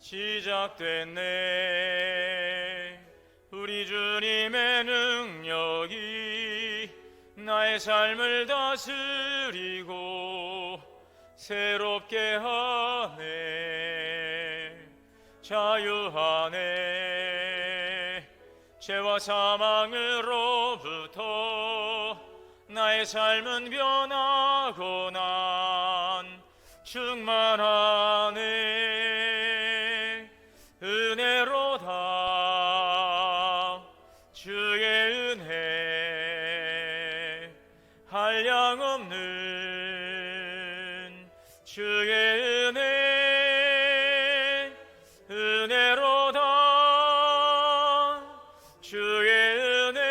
시작됐네. 우리 주님의 능력이 나의 삶을 다스리고 새롭게 하네. 자유하네. 죄와 사망으로부터 나의 삶은 변하고 난 충만하네. 은혜로다. 주의 은혜 한량없는 주의 은혜. 은혜로다. 주의 은혜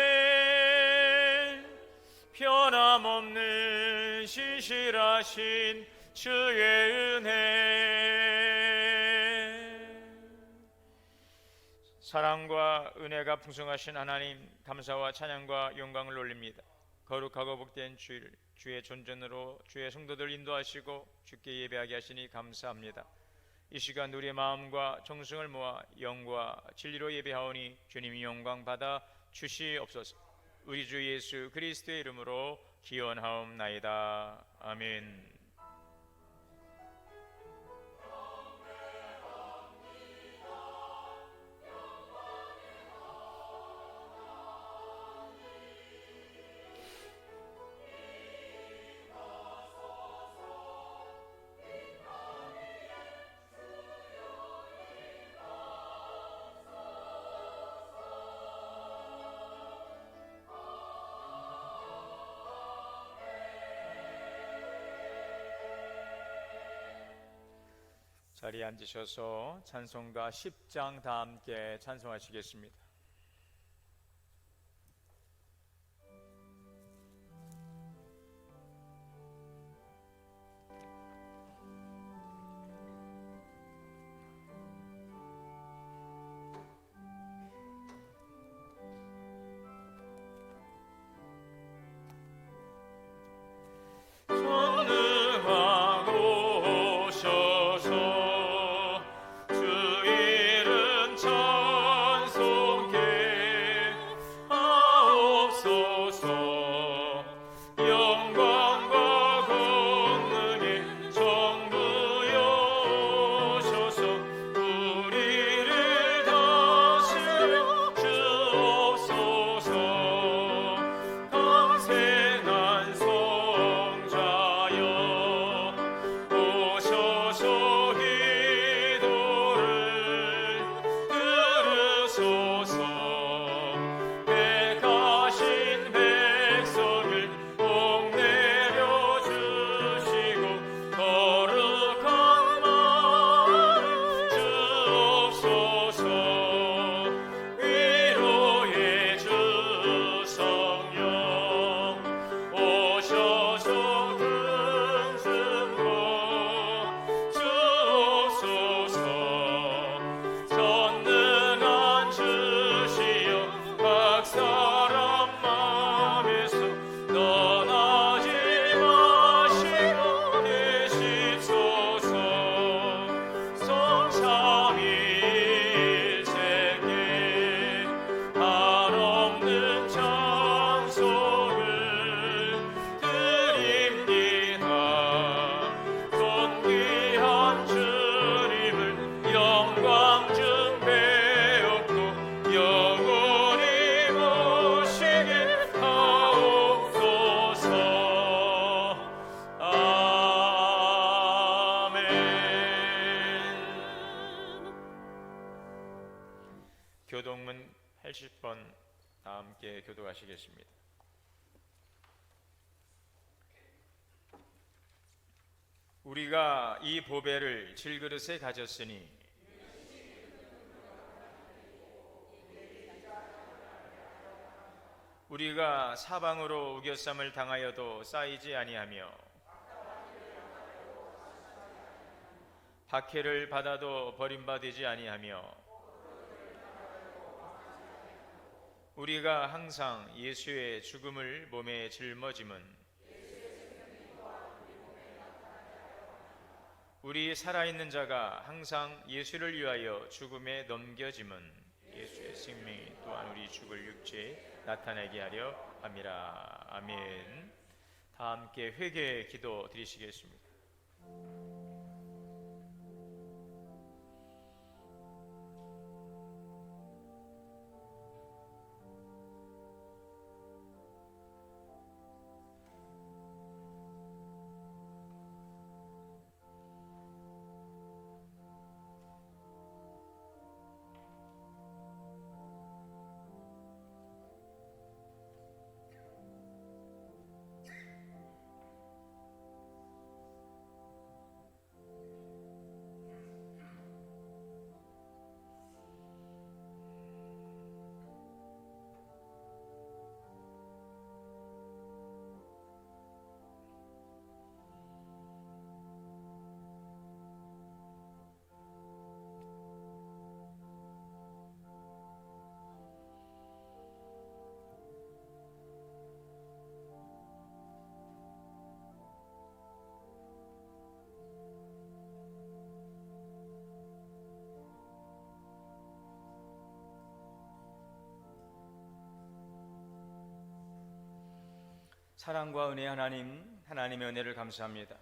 변함없는 신실하신 주의 은혜. 사랑과 은혜가 풍성하신 하나님, 감사와 찬양과 영광을 올립니다. 거룩하고 복된 주일, 주의 존전으로 주의 성도들 인도하시고 주께 예배하게 하시니 감사합니다. 이 시간 우리의 마음과 정성을 모아 영과 진리로 예배하오니 주님이 영광 받아 주시옵소서. 우리 주 예수 그리스도의 이름으로 기원하옵나이다. 아멘. 자리에 앉으셔서 찬송가 10장 다 함께 찬송하시겠습니다. 교동문 80번 다 함께 교도하시겠습니다. 우리가 이 보배를 질그릇에 가졌으니 우리가 사방으로 우겨쌈을 당하여도 쌓이지 아니하며 박해를 받아도 버림받지 아니하며 우리가 항상 예수의 죽음을 몸에 짊어짐은 우리 살아있는 자가 항상 예수를 위하여 죽음에 넘겨짐은 예수의 생명이 또한 우리 죽을 육체에 나타내게 하려 함이라. 아멘. 다 함께 회개 기도 드리시겠습니다. 사랑과 은혜의 하나님, 하나님의 은혜를 감사합니다.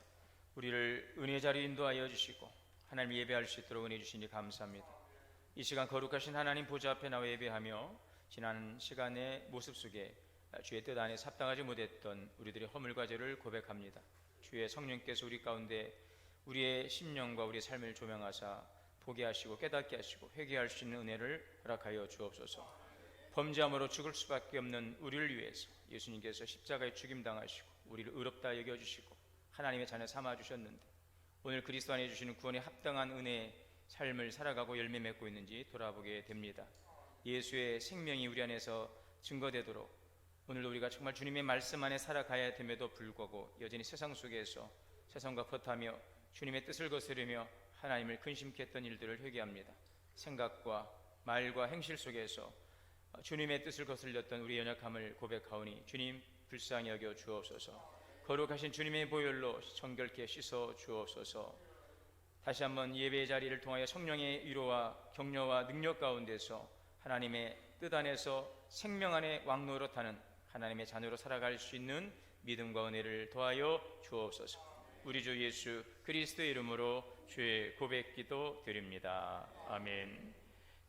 우리를 은혜 자리에 인도하여 주시고 하나님 예배할 수 있도록 은혜 주시니 감사합니다. 이 시간 거룩하신 하나님 보좌 앞에 나와 예배하며 지난 시간의 모습 속에 주의 뜻 안에 합당하지 못했던 우리들의 허물과 죄를 고백합니다. 주의 성령께서 우리 가운데 우리의 심령과 우리의 삶을 조명하사 보게 하시고 깨닫게 하시고 회개할 수 있는 은혜를 허락하여 주옵소서. 범죄함으로 죽을 수밖에 없는 우리를 위해서 예수님께서 십자가에 죽임당하시고 우리를 의롭다 여겨주시고 하나님의 자녀 삼아주셨는데 오늘 그리스도 안에 주시는 구원에 합당한 은혜의 삶을 살아가고 열매 맺고 있는지 돌아보게 됩니다. 예수의 생명이 우리 안에서 증거되도록 오늘도 우리가 정말 주님의 말씀 안에 살아가야 됨에도 불구하고 여전히 세상 속에서 세상과 버타며 주님의 뜻을 거스르며 하나님을 근심케 했던 일들을 회개합니다. 생각과 말과 행실 속에서 주님의 뜻을 거슬렸던 우리 연약함을 고백하오니 주님 불쌍히 여겨 주옵소서. 거룩하신 주님의 보혈로 정결케 씻어 주옵소서. 다시 한번 예배의 자리를 통하여 성령의 위로와 격려와 능력 가운데서 하나님의 뜻 안에서 생명 안에 왕노로 타는 하나님의 자녀로 살아갈 수 있는 믿음과 은혜를 더하여 주옵소서. 우리 주 예수 그리스도의 이름으로 주의 고백 기도 드립니다. 아멘.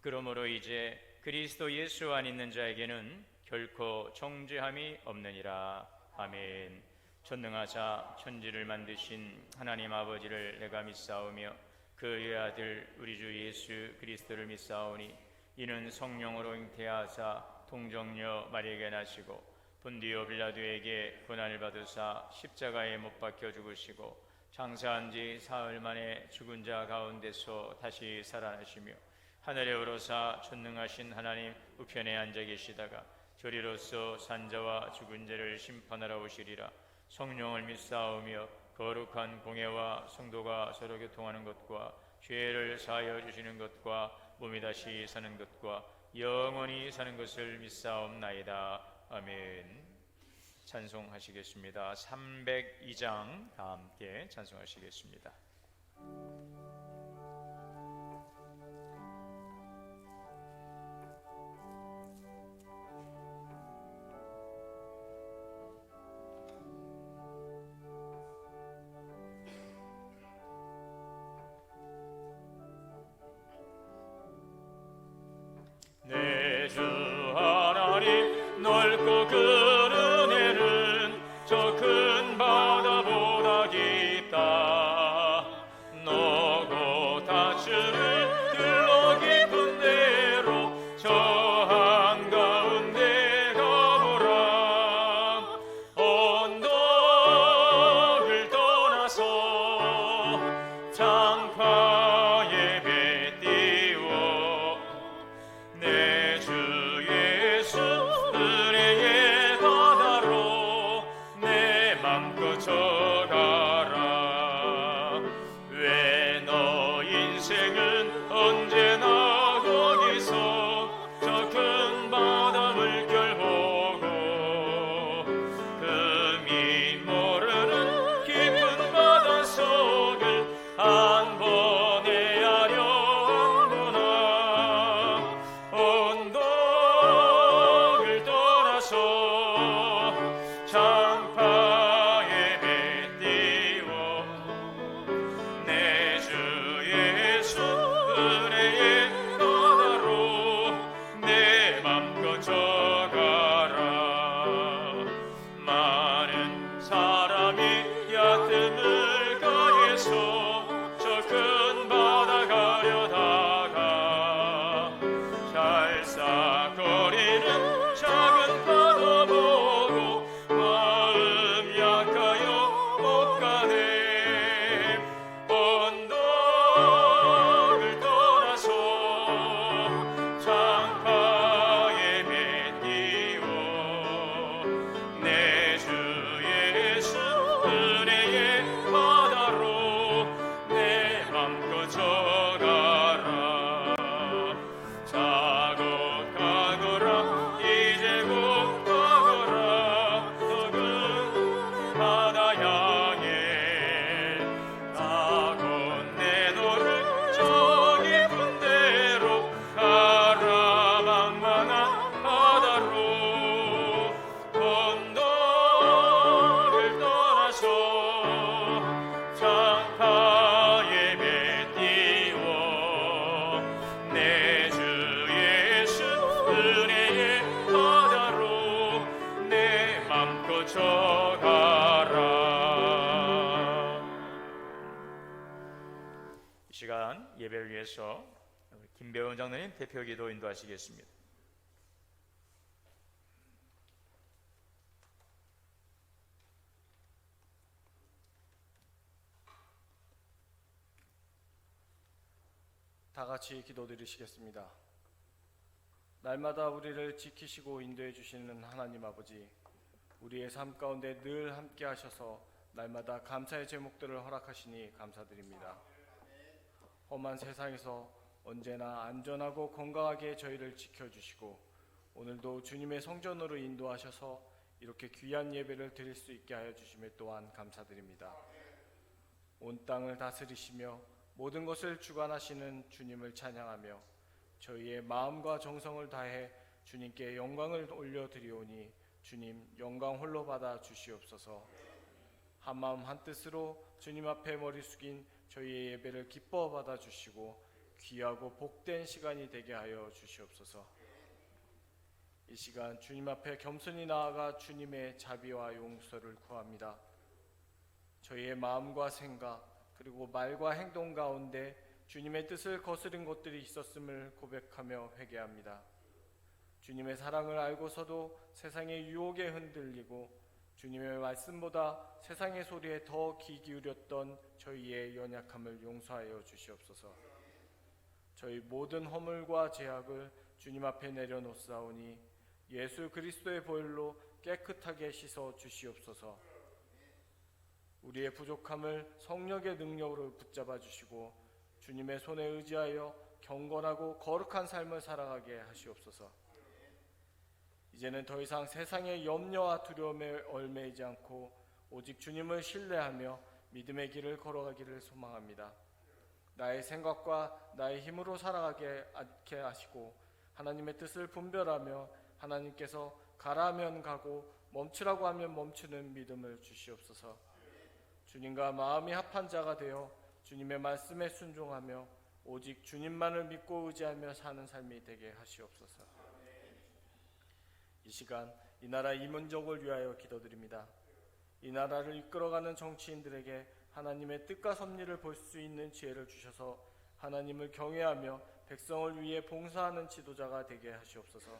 그러므로 이제 그리스도 예수 안 있는 자에게는 결코 정죄함이 없느니라. 아멘. 전능하사 천지를 만드신 하나님 아버지를 내가 믿사오며 그의 아들 우리 주 예수 그리스도를 믿사오니 이는 성령으로 잉태하사 동정녀 마리아에게 나시고 본디오 빌라도에게 고난을 받으사 십자가에 못 박혀 죽으시고 장사한 지 사흘 만에 죽은 자 가운데서 다시 살아나시며 하늘에 오르사 전능하신 하나님 우편에 앉아 계시다가 저리로서 산자와 죽은 자를 심판하러 오시리라. 성령을 믿사오며 거룩한 공예와 성도가 서로 교통하는 것과 죄를 사하여 주시는 것과 몸이 다시 사는 것과 영원히 사는 것을 믿사옵나이다. 아멘. 찬송하시겠습니다. 302장 다 함께 찬송하시겠습니다. 내 주 하나님 넓고 큰 은혜는 저 큰 바다보다 깊다. 은혜의 바다로 내 맘껏 져가라. 이 시간 예배를 위해서 김배원 장로님 대표기도 인도하시겠습니다. 다 같이 기도드리시겠습니다. 날마다 우리를 지키시고 인도해 주시는 하나님 아버지, 우리의 삶 가운데 늘 함께 하셔서 날마다 감사의 제목들을 허락하시니 감사드립니다. 험한 세상에서 언제나 안전하고 건강하게 저희를 지켜주시고 오늘도 주님의 성전으로 인도하셔서 이렇게 귀한 예배를 드릴 수 있게 하여 주심에 또한 감사드립니다. 온 땅을 다스리시며 모든 것을 주관하시는 주님을 찬양하며 저희의 마음과 정성을 다해 주님께 영광을 올려드리오니 주님 영광 홀로 받아 주시옵소서. 한마음 한뜻으로 주님 앞에 머리 숙인 저희의 예배를 기뻐 받아 주시고 귀하고 복된 시간이 되게 하여 주시옵소서. 이 시간 주님 앞에 겸손히 나아가 주님의 자비와 용서를 구합니다. 저희의 마음과 생각 그리고 말과 행동 가운데 주님의 뜻을 거스른 것들이 있었음을 고백하며 회개합니다. 주님의 사랑을 알고서도 세상의 유혹에 흔들리고 주님의 말씀보다 세상의 소리에 더 귀 기울였던 저희의 연약함을 용서하여 주시옵소서. 저희 모든 허물과 죄악을 주님 앞에 내려놓사오니 예수 그리스도의 보혈로 깨끗하게 씻어 주시옵소서. 우리의 부족함을 성령의 능력으로 붙잡아 주시고 주님의 손에 의지하여 경건하고 거룩한 삶을 살아가게 하시옵소서. 이제는 더 이상 세상의 염려와 두려움에 얽매이지 않고 오직 주님을 신뢰하며 믿음의 길을 걸어가기를 소망합니다. 나의 생각과 나의 힘으로 살아가게 않게 하시고 하나님의 뜻을 분별하며 하나님께서 가라 하면 가고 멈추라고 하면 멈추는 믿음을 주시옵소서. 주님과 마음이 합한 자가 되어 주님의 말씀에 순종하며 오직 주님만을 믿고 의지하며 사는 삶이 되게 하시옵소서. 이 시간 이 나라 이민족을 위하여 기도드립니다. 이 나라를 이끌어가는 정치인들에게 하나님의 뜻과 섭리를 볼 수 있는 지혜를 주셔서 하나님을 경외하며 백성을 위해 봉사하는 지도자가 되게 하시옵소서.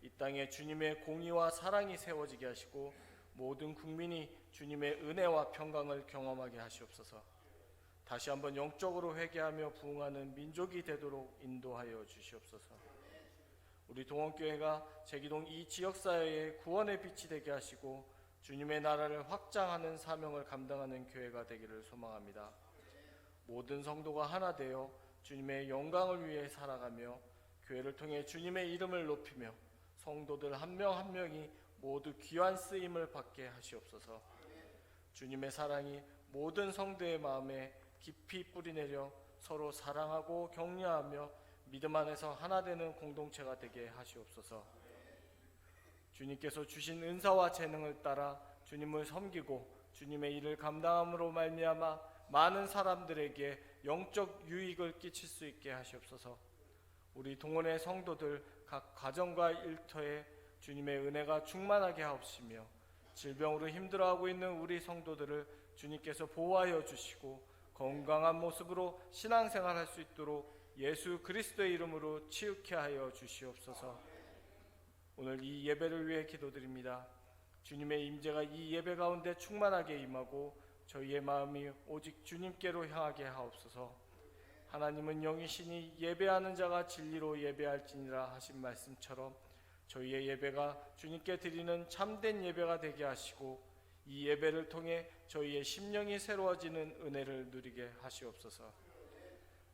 이 땅에 주님의 공의와 사랑이 세워지게 하시고 모든 국민이 주님의 은혜와 평강을 경험하게 하시옵소서. 다시 한번 영적으로 회개하며 부흥하는 민족이 되도록 인도하여 주시옵소서. 우리 동원교회가 제기동 이 지역사회의 구원의 빛이 되게 하시고 주님의 나라를 확장하는 사명을 감당하는 교회가 되기를 소망합니다. 모든 성도가 하나 되어 주님의 영광을 위해 살아가며 교회를 통해 주님의 이름을 높이며 성도들 한 명 한 명이 모두 귀한 쓰임을 받게 하시옵소서. 주님의 사랑이 모든 성도의 마음에 깊이 뿌리내려 서로 사랑하고 격려하며 믿음 안에서 하나 되는 공동체가 되게 하시옵소서. 주님께서 주신 은사와 재능을 따라 주님을 섬기고 주님의 일을 감당함으로 말미암아 많은 사람들에게 영적 유익을 끼칠 수 있게 하시옵소서. 우리 동원의 성도들 각 가정과 일터에 주님의 은혜가 충만하게 하옵시며 질병으로 힘들어하고 있는 우리 성도들을 주님께서 보호하여 주시고 건강한 모습으로 신앙생활할 수 있도록 예수 그리스도의 이름으로 치유케 하여 주시옵소서. 오늘 이 예배를 위해 기도드립니다. 주님의 임재가 이 예배 가운데 충만하게 임하고 저희의 마음이 오직 주님께로 향하게 하옵소서. 하나님은 영이시니 예배하는 자가 진리로 예배할지니라 하신 말씀처럼 저희의 예배가 주님께 드리는 참된 예배가 되게 하시고 이 예배를 통해 저희의 심령이 새로워지는 은혜를 누리게 하시옵소서.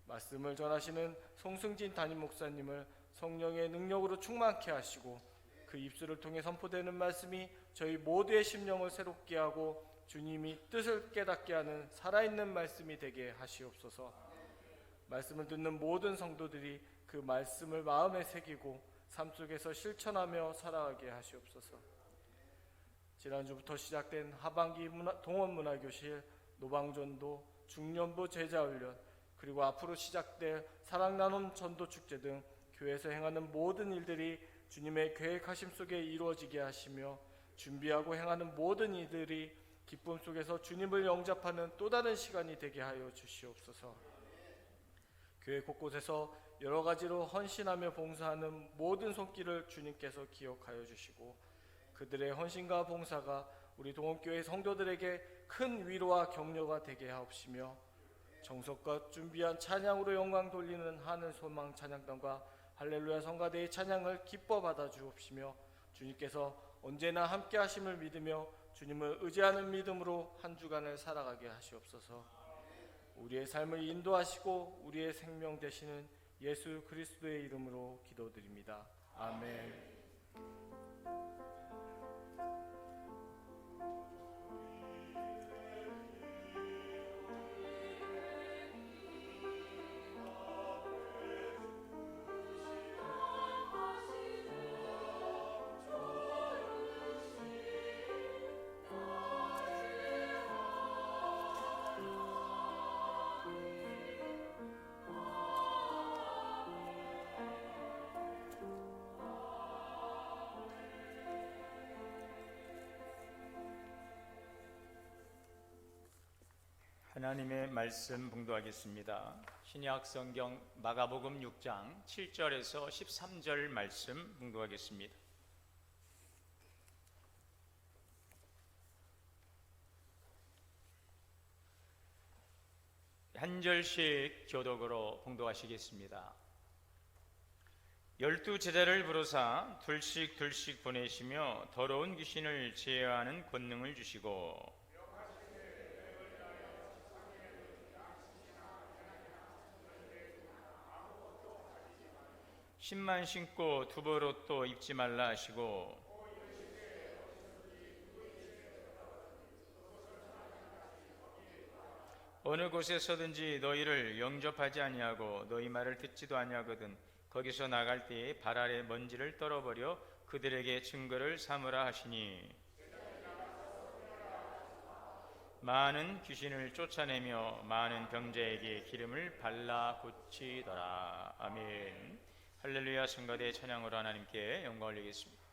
말씀을 전하시는 송승진 담임 목사님을 성령의 능력으로 충만케 하시고 그 입술을 통해 선포되는 말씀이 저희 모두의 심령을 새롭게 하고 주님이 뜻을 깨닫게 하는 살아있는 말씀이 되게 하시옵소서. 말씀을 듣는 모든 성도들이 그 말씀을 마음에 새기고 삶 속에서 실천하며 살아가게 하시옵소서. 지난주부터 시작된 하반기 동원문화교실, 노방전도, 중년부 제자훈련, 그리고 앞으로 시작될 사랑나눔 전도축제 등 교회에서 행하는 모든 일들이 주님의 계획하심 속에 이루어지게 하시며 준비하고 행하는 모든 이들이 기쁨 속에서 주님을 영접하는 또 다른 시간이 되게 하여 주시옵소서. 교회 곳곳에서 여러 가지로 헌신하며 봉사하는 모든 손길을 주님께서 기억하여 주시고 그들의 헌신과 봉사가 우리 동원교회 성도들에게 큰 위로와 격려가 되게 하옵시며 정성껏 준비한 찬양으로 영광 돌리는 하늘 소망 찬양단과 할렐루야 성가대의 찬양을 기뻐 받아 주옵시며 주님께서 언제나 함께 하심을 믿으며 주님을 의지하는 믿음으로 한 주간을 살아가게 하시옵소서. 우리의 삶을 인도하시고 우리의 생명 되시는 예수 그리스도의 이름으로 기도드립니다. 아멘. 하나님의 말씀 봉독하겠습니다. 신약 성경 마가복음 6장 7절에서 13절 말씀 봉독하겠습니다. 한 절씩 교독으로 봉독하시겠습니다. 12 제자를 부르사 둘씩 보내시며 더러운 귀신을 제어하는 권능을 주시고 10만 신고 두벌옷도 입지 말라 하시고 어느 곳에서든지 너희를 영접하지 아니하고 너희 말을 듣지도 아니하거든 거기서 나갈 때에 발 아래 먼지를 떨어버려 그들에게 증거를 삼으라 하시니 많은 귀신을 쫓아내며 많은 병자에게 기름을 발라 고치더라. 아멘. 할렐루야. 성가대 찬양으로 하나님께 영광 올리겠습니다.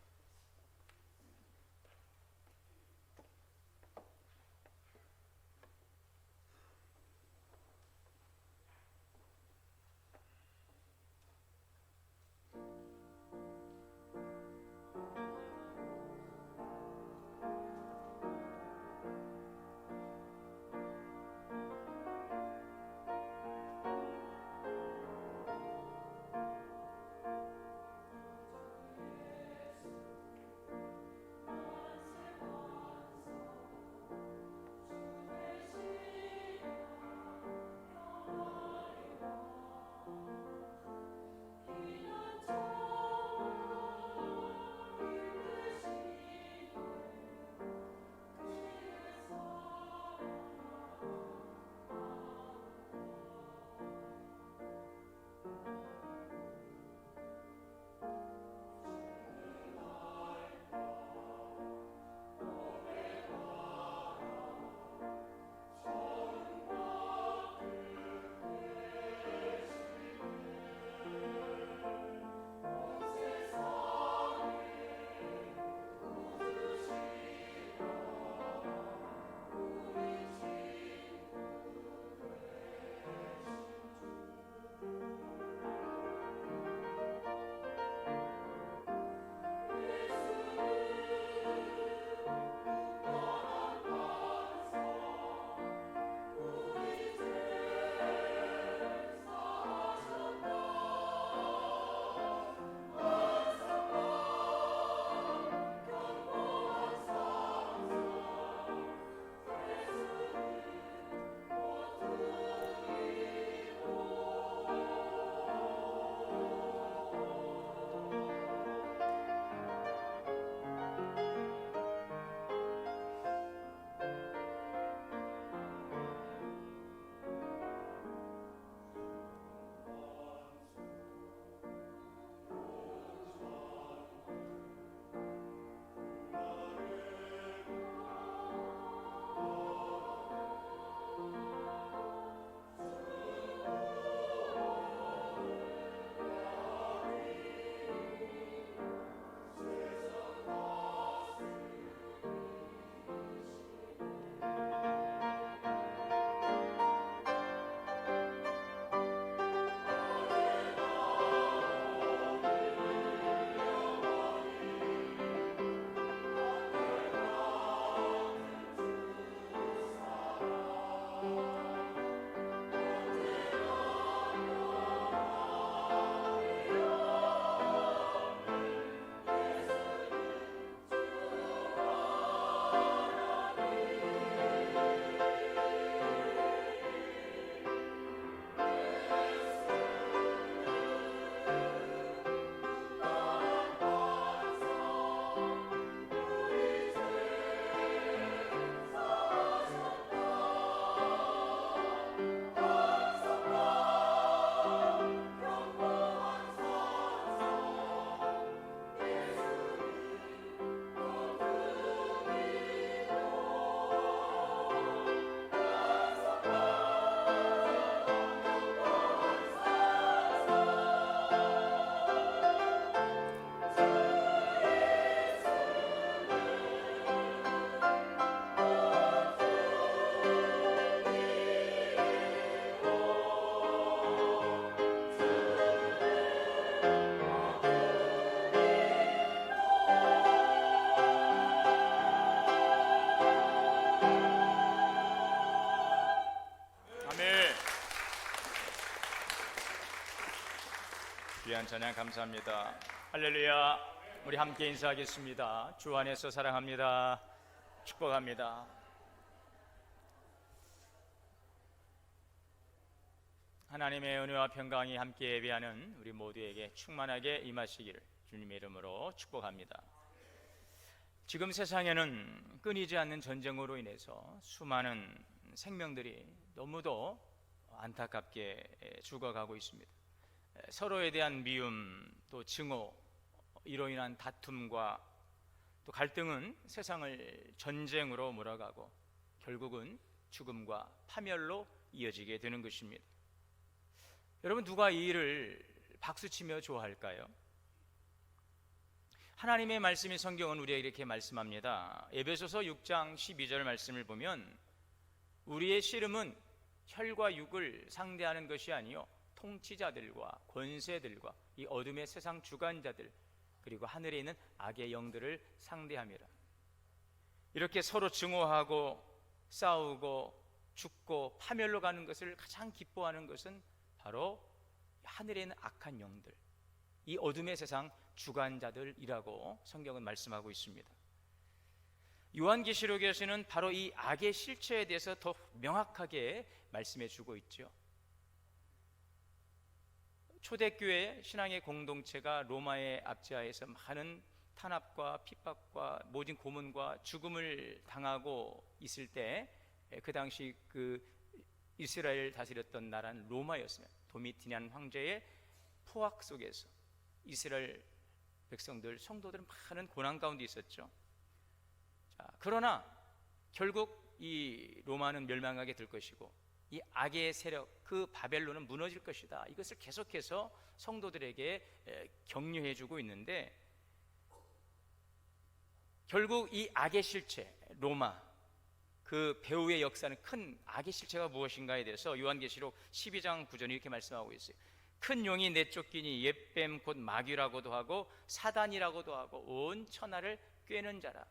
귀한 찬양 감사합니다. 할렐루야. 우리 함께 인사하겠습니다. 주 안에서 사랑합니다. 축복합니다. 하나님의 은혜와 평강이 함께 예배하는 우리 모두에게 충만하게 임하시기를 주님의 이름으로 축복합니다. 지금 세상에는 끊이지 않는 전쟁으로 인해서 수많은 생명들이 너무도 안타깝게 죽어가고 있습니다. 서로에 대한 미움, 또 증오, 이로 인한 다툼과 또 갈등은 세상을 전쟁으로 몰아가고 결국은 죽음과 파멸로 이어지게 되는 것입니다. 여러분, 누가 이 일을 박수치며 좋아할까요? 하나님의 말씀이 성경은 우리에게 이렇게 말씀합니다. 에베소서 6장 12절 말씀을 보면 우리의 씨름은 혈과 육을 상대하는 것이 아니요 통치자들과 권세들과 이 어둠의 세상 주관자들 그리고 하늘에 있는 악의 영들을 상대함이라. 이렇게 서로 증오하고 싸우고 죽고 파멸로 가는 것을 가장 기뻐하는 것은 바로 하늘에 있는 악한 영들, 이 어둠의 세상 주관자들이라고 성경은 말씀하고 있습니다. 요한계시록에서는 바로 이 악의 실체에 대해서 더 명확하게 말씀해 주고 있죠. 초대교회 신앙의 공동체가 로마의 압제하에서 많은 탄압과 핍박과 모진 고문과 죽음을 당하고 있을 때, 그 당시 그 이스라엘 다스렸던 나라는 로마였어요. 도미티니안 황제의 포악 속에서 이스라엘 백성들, 성도들은 많은 고난 가운데 있었죠. 자, 그러나 결국 이 로마는 멸망하게 될 것이고 이 악의 세력, 그 바벨론은 무너질 것이다. 이것을 계속해서 성도들에게 격려해 주고 있는데, 결국 이 악의 실체, 로마, 그 배후의 역사는 큰 악의 실체가 무엇인가에 대해서 요한계시록 12장 9절이 이렇게 말씀하고 있어요. 큰 용이 내쫓기니 옛뱀 곧 마귀라고도 하고 사단이라고도 하고 온 천하를 꿰는 자라.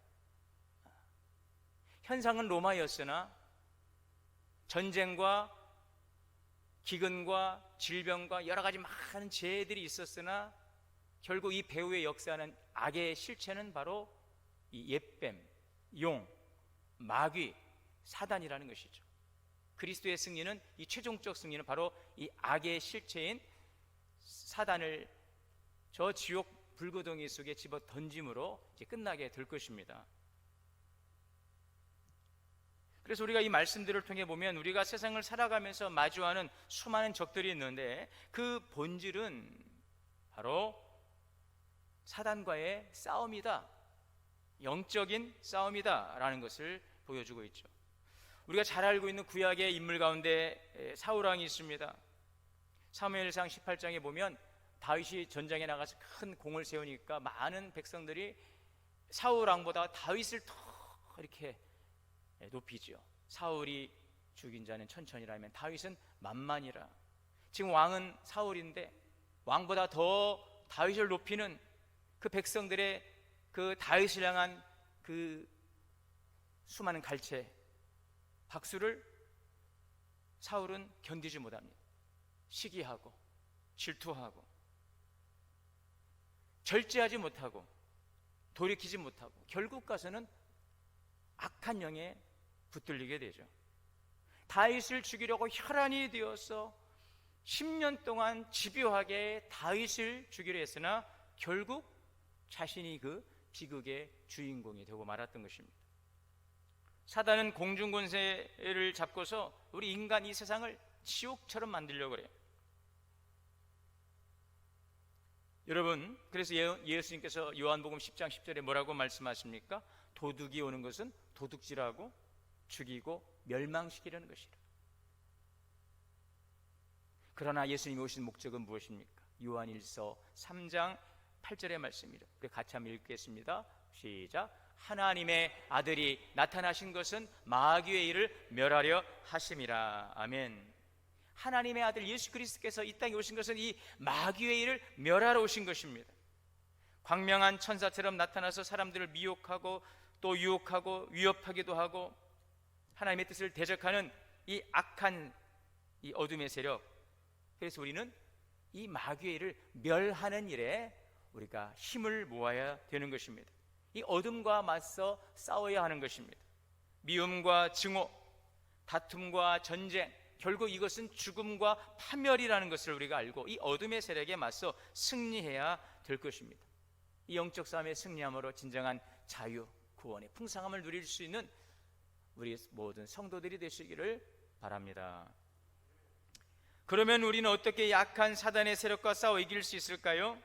현상은 로마였으나 전쟁과 기근과 질병과 여러 가지 많은 재해들이 있었으나 결국 이 배후의 역사는 악의 실체는 바로 이 옛뱀, 용, 마귀, 사단이라는 것이죠. 그리스도의 승리는, 이 최종적 승리는 바로 이 악의 실체인 사단을 저 지옥 불구덩이 속에 집어 던짐으로 이제 끝나게 될 것입니다. 그래서 우리가 이 말씀들을 통해 보면 우리가 세상을 살아가면서 마주하는 수많은 적들이 있는데 그 본질은 바로 사단과의 싸움이다, 영적인 싸움이다 라는 것을 보여주고 있죠. 우리가 잘 알고 있는 구약의 인물 가운데 사울왕이 있습니다. 사무엘상 18장에 보면 다윗이 전장에 나가서 큰 공을 세우니까 많은 백성들이 사울왕보다 다윗을 더 이렇게 높이죠. 사울이 죽인 자는 천천히라면 다윗은 만만이라. 지금 왕은 사울인데 왕보다 더 다윗을 높이는 그 백성들의 그 다윗을 향한 그 수많은 갈채, 박수를 사울은 견디지 못합니다. 시기하고 질투하고 절제하지 못하고 돌이키지 못하고 결국 가서는 악한 영에 붙들리게 되죠. 다윗을 죽이려고 혈안이 되어서 10년 동안 집요하게 다윗을 죽이려 했으나 결국 자신이 그 비극의 주인공이 되고 말았던 것입니다. 사단은 공중권세를 잡고서 우리 인간 이 세상을 지옥처럼 만들려고 그래요. 여러분, 그래서 예수님께서 요한복음 10장 10절에 뭐라고 말씀하십니까? 도둑이 오는 것은 도둑질하고 죽이고 멸망시키려는 것이라. 그러나 예수님이 오신 목적은 무엇입니까? 요한일서 3장 8절의 말씀입니다. 우리 같이 한번 읽겠습니다. 시작. 하나님의 아들이 나타나신 것은 마귀의 일을 멸하려 하심이라. 아멘. 하나님의 아들 예수 그리스도께서 이 땅에 오신 것은 이 마귀의 일을 멸하러 오신 것입니다. 광명한 천사처럼 나타나서 사람들을 미혹하고 또 유혹하고 위협하기도 하고 하나님의 뜻을 대적하는 이 악한 이 어둠의 세력. 그래서 우리는 이 마귀의 일을 멸하는 일에 우리가 힘을 모아야 되는 것입니다. 이 어둠과 맞서 싸워야 하는 것입니다. 미움과 증오, 다툼과 전쟁, 결국 이것은 죽음과 파멸이라는 것을 우리가 알고 이 어둠의 세력에 맞서 승리해야 될 것입니다. 이 영적 싸움에 승리함으로 진정한 자유, 구원의 풍성함을 누릴 수 있는 우리 모든 성도들이 되시기를 바랍니다. 그러면 우리는 어떻게 약한 사단의 세력과 싸워 이길 수 있을까요?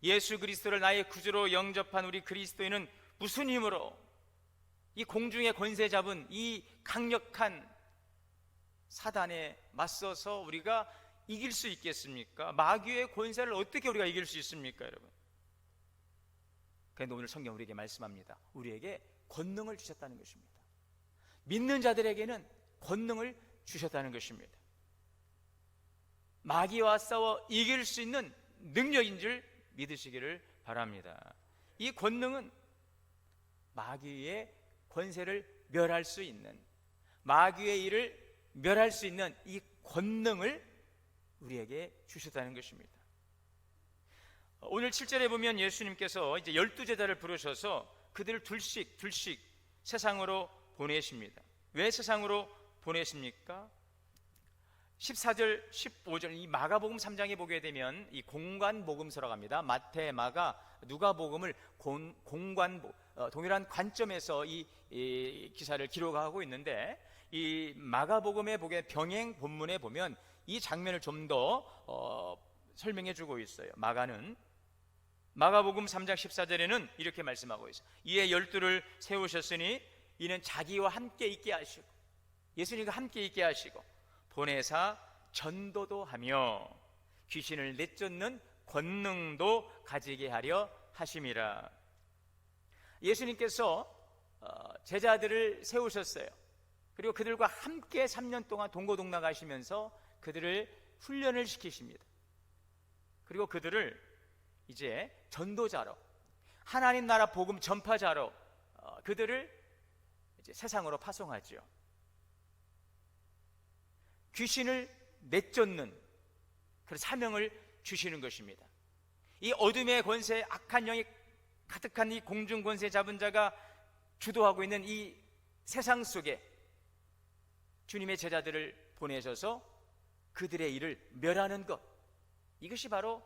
예수 그리스도를 나의 구주로 영접한 우리 그리스도인은 무슨 힘으로 이 공중의 권세 잡은 이 강력한 사단에 맞서서 우리가 이길 수 있겠습니까? 마귀의 권세를 어떻게 우리가 이길 수 있습니까, 여러분? 그런데 오늘 성경 우리에게 말씀합니다. 우리에게 권능을 주셨다는 것입니다. 믿는 자들에게는 권능을 주셨다는 것입니다. 마귀와 싸워 이길 수 있는 능력인 줄 믿으시기를 바랍니다. 이 권능은 마귀의 권세를 멸할 수 있는, 마귀의 일을 멸할 수 있는 이 권능을 우리에게 주셨다는 것입니다. 오늘 7절에 보면 예수님께서 이제 12제자를 부르셔서 그들을 둘씩 세상으로 보내십니다. 왜 세상으로 보내십니까? 14절, 15절 이 마가복음 3장에 보게 되면 이 공관복음서라고 합니다. 마태, 마가, 누가복음을 동일한 관점에서 이 기사를 기록하고 있는데 이 마가복음에 보게 병행 본문에 보면 이 장면을 좀 더 설명해 주고 있어요. 마가복음 3장 14절에는 이렇게 말씀하고 있어요. 이에 12를 세우셨으니 이는 자기와 함께 있게 하시고, 예수님과 함께 있게 하시고 보내사 전도도 하며 귀신을 내쫓는 권능도 가지게 하려 하심이라. 예수님께서 제자들을 세우셨어요. 그리고 그들과 함께 3년 동안 동고동락하시면서 그들을 훈련을 시키십니다. 그리고 그들을 이제 전도자로, 하나님 나라 복음 전파자로 그들을 이제 세상으로 파송하죠. 귀신을 내쫓는 그런 사명을 주시는 것입니다. 이 어둠의 권세, 악한 영이 가득한 이 공중 권세 잡은 자가 주도하고 있는 이 세상 속에 주님의 제자들을 보내셔서 그들의 일을 멸하는 것, 이것이 바로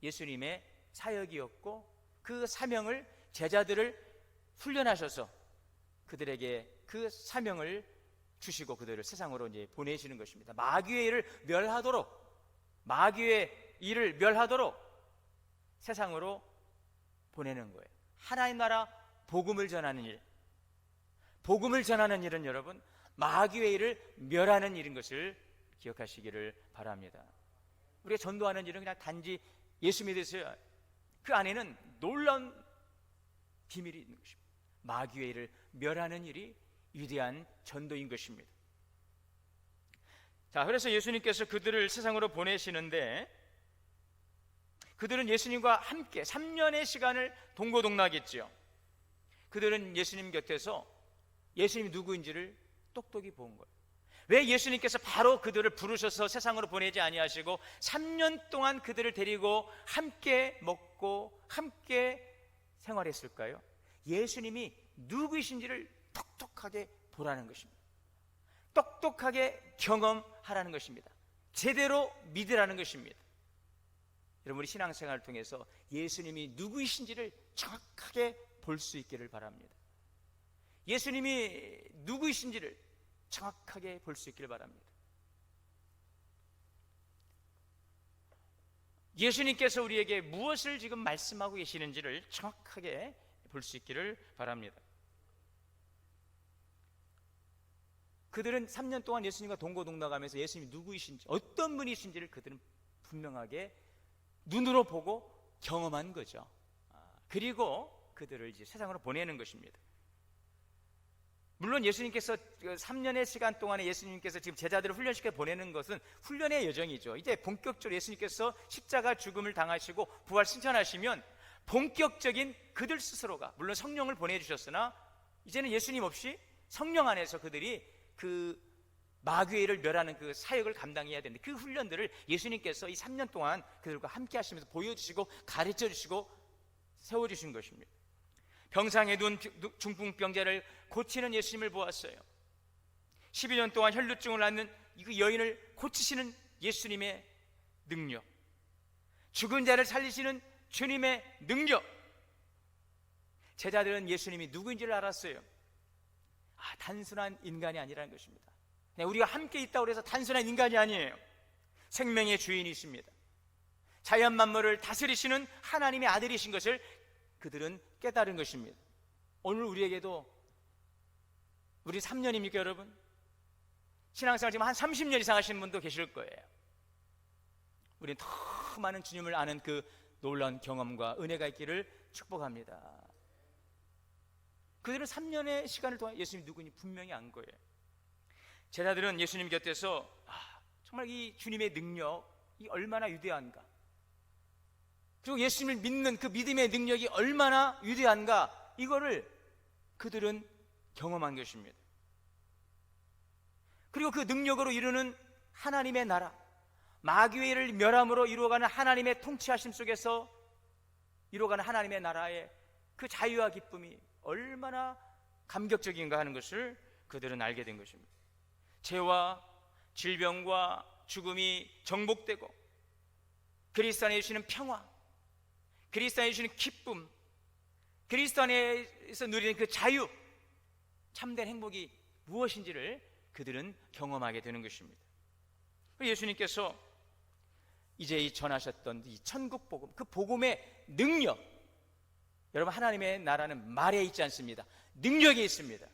예수님의 사역이었고 그 사명을, 제자들을 훈련하셔서 그들에게 그 사명을 주시고 그들을 세상으로 이제 보내시는 것입니다. 마귀의 일을 멸하도록 세상으로 보내는 거예요. 하나님 나라 복음을 전하는 일, 복음을 전하는 일은 여러분 마귀의 일을 멸하는 일인 것을 기억하시기를 바랍니다. 우리가 전도하는 일은 그냥 단지 예수 믿으세요. 그 안에는 놀라운 비밀이 있는 것입니다. 마귀의 일을 멸하는 일이 위대한 전도인 것입니다. 자, 그래서 예수님께서 그들을 세상으로 보내시는데 그들은 예수님과 함께 3년의 시간을 동고동락했죠. 그들은 예수님 곁에서 예수님이 누구인지를 똑똑히 본 거예요. 왜 예수님께서 바로 그들을 부르셔서 세상으로 보내지 아니하시고 3년 동안 그들을 데리고 함께 먹고 함께 생활했을까요? 예수님이 누구이신지를 똑똑하게 보라는 것입니다. 똑똑하게 경험하라는 것입니다. 제대로 믿으라는 것입니다. 여러분, 우리 신앙생활을 통해서 예수님이 누구이신지를 정확하게 볼 수 있기를 바랍니다. 예수님이 누구이신지를 정확하게 볼 수 있기를 바랍니다. 예수님께서 우리에게 무엇을 지금 말씀하고 계시는지를 정확하게 볼 수 있기를 바랍니다. 그들은 3년 동안 예수님과 동고동락하면서 예수님이 누구이신지, 어떤 분이신지를 그들은 분명하게 눈으로 보고 경험한 거죠. 그리고 그들을 이제 세상으로 보내는 것입니다. 물론 예수님께서 3년의 시간 동안에 예수님께서 지금 제자들을 훈련시켜 보내는 것은 훈련의 여정이죠. 이제 본격적으로 예수님께서 십자가 죽음을 당하시고 부활 승천하시면 본격적인 그들 스스로가, 물론 성령을 보내주셨으나 이제는 예수님 없이 성령 안에서 그들이 그 마귀를 멸하는 그 사역을 감당해야 되는데, 그 훈련들을 예수님께서 이 3년 동안 그들과 함께 하시면서 보여주시고 가르쳐 주시고 세워주신 것입니다. 병상에 누운 중풍병자를 고치는 예수님을 보았어요. 12년 동안 혈루증을 앓는 이 여인을 고치시는 예수님의 능력, 죽은 자를 살리시는 주님의 능력. 제자들은 예수님이 누구인지를 알았어요. 단순한 인간이 아니라는 것입니다. 그냥 우리가 함께 있다고 해서 단순한 인간이 아니에요. 생명의 주인이십니다. 자연 만물을 다스리시는 하나님의 아들이신 것을 그들은 깨달은 것입니다. 오늘 우리에게도, 우리 3년입니까 여러분? 신앙생활 지금 한 30년 이상 하시는 분도 계실 거예요. 우리는 더 많은 주님을 아는 그 놀라운 경험과 은혜가 있기를 축복합니다. 그들은 3년의 시간을 동안 예수님이 누구인지 분명히 안 거예요. 제자들은 예수님 곁에서 정말 이 주님의 능력이 얼마나 위대한가, 그리고 예수님을 믿는 그 믿음의 능력이 얼마나 위대한가, 이거를 그들은 경험한 것입니다. 그리고 그 능력으로 이루는 하나님의 나라, 마귀를 멸함으로 이루어가는 하나님의 통치하심 속에서 이루어가는 하나님의 나라의 그 자유와 기쁨이 얼마나 감격적인가 하는 것을 그들은 알게 된 것입니다. 죄와 질병과 죽음이 정복되고 그리스도 안에 주시는 평화, 그리스도 안에 주시는 기쁨, 그리스도 안에서 누리는 그 자유, 참된 행복이 무엇인지를 그들은 경험하게 되는 것입니다. 예수님께서 이제 이 전하셨던 이 천국 복음, 그 복음의 능력, 여러분 하나님의 나라는 말에 있지 않습니다. 능력이 있습니다.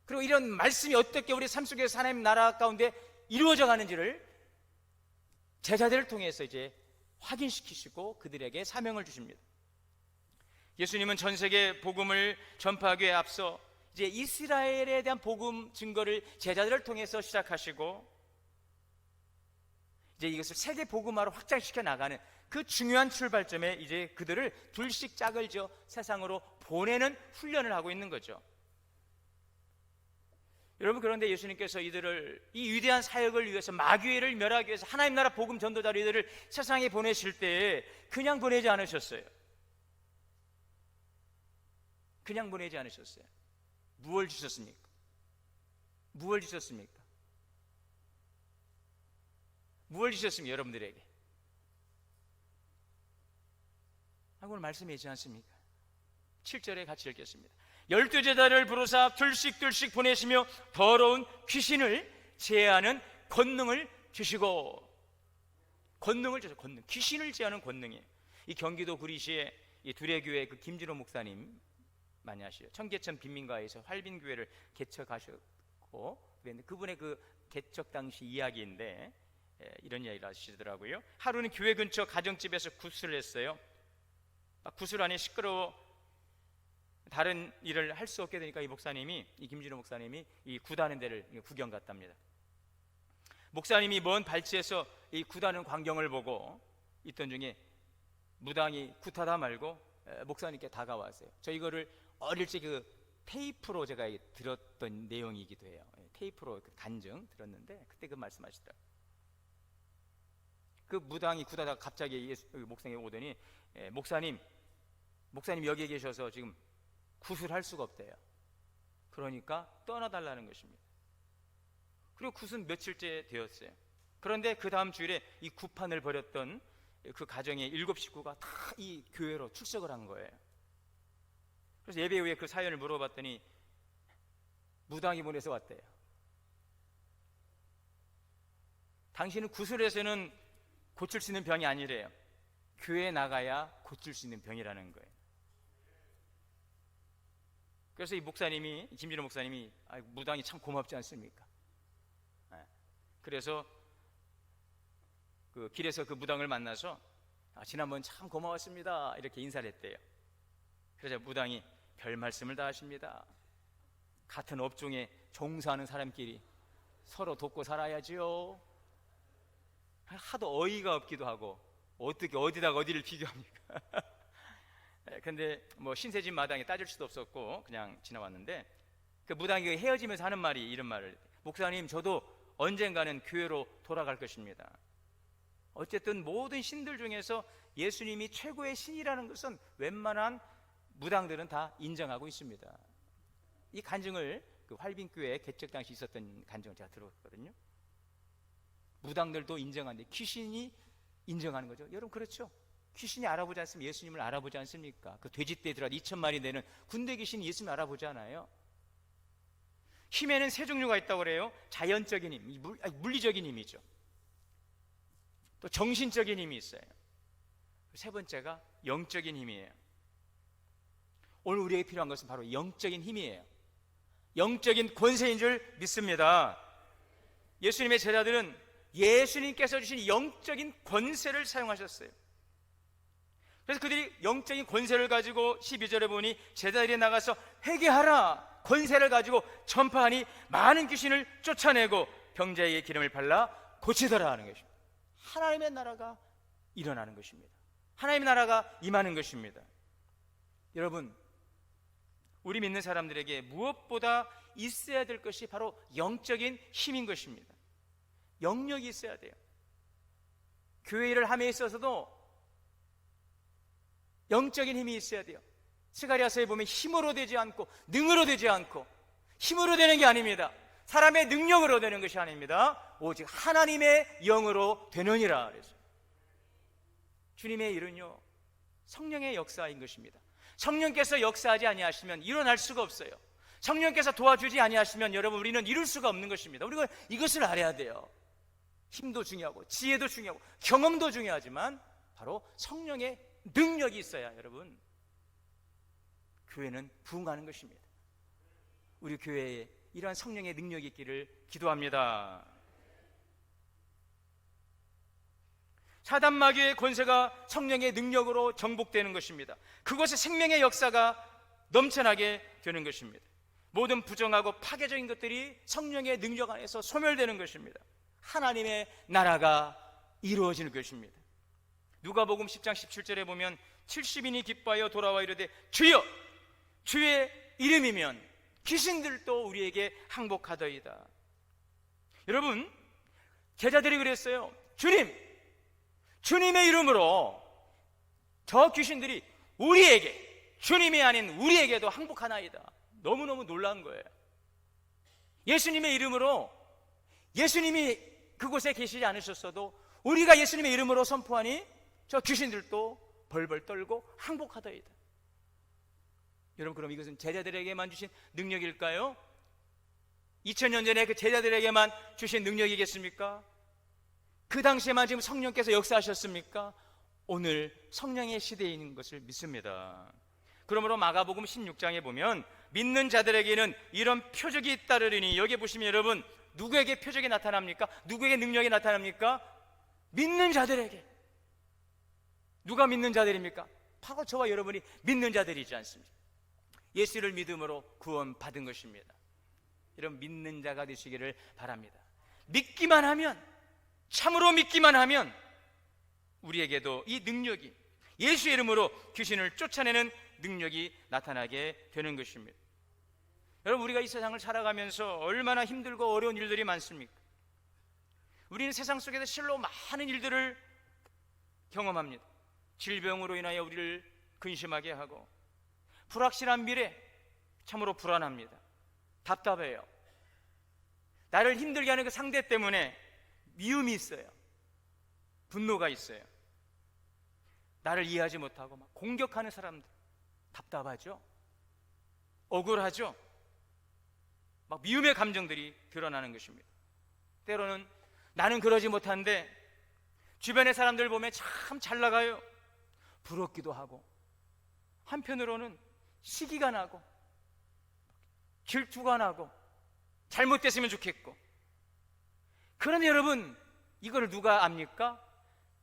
그리고 이런 말씀이 어떻게 우리 삶 속에서 하나님 나라 가운데 이루어져 가는지를 제자들을 통해서 이제 확인시키시고 그들에게 사명을 주십니다. 예수님은 전 세계 복음을 전파하기에 앞서 이제 이스라엘에 대한 복음 증거를 제자들을 통해서 시작하시고 이제 이것을 세계 복음화로 확장시켜 나가는 그 중요한 출발점에 이제 그들을 둘씩 짝을 지어 세상으로 보내는 훈련을 하고 있는 거죠. 여러분, 그런데 예수님께서 이들을 이 위대한 사역을 위해서, 마귀를 멸하기 위해서 하나님 나라 복음 전도자로 이들을 세상에 보내실 때 그냥 보내지 않으셨어요. 그냥 보내지 않으셨어요. 무엇을 주셨습니까? 무엇을 주셨습니까? 무엇을 주셨습니까? 여러분들에게 오늘 말씀이 있지 않습니까? 7절에 같이 읽겠습니다. 12제자를 부르사 둘씩 보내시며 더러운 귀신을 제하는 권능을 주시고, 권능을 주셔서, 권능, 귀신을 제하는 권능이에요. 이 경기도 구리시에 이 두레교회 그 김진호 목사님 많이 아시죠? 청계천 빈민가에서 활빈교회를 개척하셨고, 그분의 그 개척 당시 이야기인데 이런 이야기를 하시더라고요. 하루는 교회 근처 가정집에서 구슬을 했어요. 구슬 안에 시끄러워 다른 일을 할 수 없게 되니까 이 김진호 목사님이 이 굿하는 데를 구경 갔답니다. 목사님이 먼 발치에서 이 굿하는 광경을 보고 있던 중에 무당이 굿하다 말고 목사님께 다가왔어요. 저 이거를 어릴 적 그 테이프로 제가 들었던 내용이기도 해요. 테이프로 간증 들었는데 그때 그 말씀하시더라고요. 그 무당이 굿하다가 갑자기 목사님이 오더니 목사님 여기에 계셔서 지금 굿을 할 수가 없대요. 그러니까 떠나달라는 것입니다. 그리고 굿은 며칠째 되었어요. 그런데 그 다음 주일에 이 굿판을 벌였던 그 가정의 7 식구가 다 이 교회로 출석을 한 거예요. 그래서 예배 후에 그 사연을 물어봤더니 무당이 보내서 왔대요. 당신은 굿을 해서는 고칠 수 있는 병이 아니래요. 교회에 나가야 고칠 수 있는 병이라는 거예요. 그래서 이 목사님이, 김진호 목사님이 무당이 참 고맙지 않습니까? 그래서 그 길에서 그 무당을 만나서 지난번 참 고마웠습니다 이렇게 인사를 했대요. 그래서 무당이 별 말씀을 다 하십니다. 같은 업종에 종사하는 사람끼리 서로 돕고 살아야지요. 하도 어이가 없기도 하고 어떻게 어디다가 어디를 비교합니까? 근데 뭐 신세진 마당에 따질 수도 없었고 그냥 지나왔는데 그 무당이 헤어지면서 하는 말이 이런 말을, 목사님 저도 언젠가는 교회로 돌아갈 것입니다. 어쨌든 모든 신들 중에서 예수님이 최고의 신이라는 것은 웬만한 무당들은 다 인정하고 있습니다. 이 간증을 그 활빈교회 개척 당시 있었던 간증을 제가 들었거든요. 무당들도 인정하는데 귀신이 인정하는 거죠. 여러분 그렇죠? 귀신이 알아보지 않으면 예수님을 알아보지 않습니까? 그 돼지떼에 들어가 2,000마리 되는 군대 귀신이 예수님을 알아보지 않아요. 힘에는 세 종류가 있다고 그래요. 자연적인 힘, 물리적인 힘이죠. 또 정신적인 힘이 있어요. 세 번째가 영적인 힘이에요. 오늘 우리에게 필요한 것은 바로 영적인 힘이에요. 영적인 권세인 줄 믿습니다. 예수님의 제자들은 예수님께서 주신 영적인 권세를 사용하셨어요. 그래서 그들이 영적인 권세를 가지고 12절에 보니 제자들이 나가서 회개하라 권세를 가지고 전파하니 많은 귀신을 쫓아내고 병자에게 기름을 발라 고치더라 하는 것입니다. 하나님의 나라가 일어나는 것입니다. 하나님의 나라가 임하는 것입니다. 여러분, 우리 믿는 사람들에게 무엇보다 있어야 될 것이 바로 영적인 힘인 것입니다. 영역이 있어야 돼요. 교회 일을 함에 있어서도 영적인 힘이 있어야 돼요. 스가랴서에 보면 힘으로 되지 않고 능으로 되지 않고 힘으로 되는 게 아닙니다. 사람의 능력으로 되는 것이 아닙니다. 오직 하나님의 영으로 되느니라. 그래서 주님의 일은요 성령의 역사인 것입니다. 성령께서 역사하지 아니하시면 일어날 수가 없어요. 성령께서 도와주지 아니하시면 여러분 우리는 이룰 수가 없는 것입니다. 우리가 이것을 알아야 돼요. 힘도 중요하고 지혜도 중요하고 경험도 중요하지만 바로 성령의 능력이 있어야 여러분 교회는 부흥하는 것입니다. 우리 교회에 이러한 성령의 능력이 있기를 기도합니다. 사단 마귀의 권세가 성령의 능력으로 정복되는 것입니다. 그것의 생명의 역사가 넘쳐나게 되는 것입니다. 모든 부정하고 파괴적인 것들이 성령의 능력 안에서 소멸되는 것입니다. 하나님의 나라가 이루어지는 것입니다. 누가복음 10장 17절에 보면 70인이 기뻐하여 돌아와 이르되 주여 주의 이름이면 귀신들도 우리에게 항복하더이다. 여러분 제자들이 그랬어요. 주님의 이름으로 저 귀신들이 우리에게 주님이 아닌 우리에게도 항복하나이다. 너무너무 놀라운 거예요. 예수님의 이름으로 예수님이 그곳에 계시지 않으셨어도 우리가 예수님의 이름으로 선포하니 저 귀신들도 벌벌 떨고 항복하더이다. 여러분 그럼 이것은 제자들에게만 주신 능력일까요? 2000년 전에 그 제자들에게만 주신 능력이겠습니까? 그 당시에만 지금 성령께서 역사하셨습니까? 오늘 성령의 시대에 있는 것을 믿습니다. 그러므로 마가복음 16장에 보면 믿는 자들에게는 이런 표적이 따르리니 여기 보시면 여러분 누구에게 표적이 나타납니까? 누구에게 능력이 나타납니까? 믿는 자들에게. 누가 믿는 자들입니까? 바로 저와 여러분이 믿는 자들이지 않습니까? 예수를 믿음으로 구원받은 것입니다. 이런 믿는 자가 되시기를 바랍니다. 믿기만 하면 참으로 믿기만 하면 우리에게도 이 능력이 예수의 이름으로 귀신을 쫓아내는 능력이 나타나게 되는 것입니다. 여러분 우리가 이 세상을 살아가면서 얼마나 힘들고 어려운 일들이 많습니까? 우리는 세상 속에서 실로 많은 일들을 경험합니다. 질병으로 인하여 우리를 근심하게 하고 불확실한 미래 참으로 불안합니다. 답답해요. 나를 힘들게 하는 그 상대 때문에 미움이 있어요. 분노가 있어요. 나를 이해하지 못하고 막 공격하는 사람들 답답하죠. 억울하죠. 막 미움의 감정들이 드러나는 것입니다. 때로는 나는 그러지 못한데 주변의 사람들 보면 참 잘 나가요. 부럽기도 하고 한편으로는 시기가 나고 질투가 나고 잘못됐으면 좋겠고. 그런데 여러분 이걸 누가 압니까?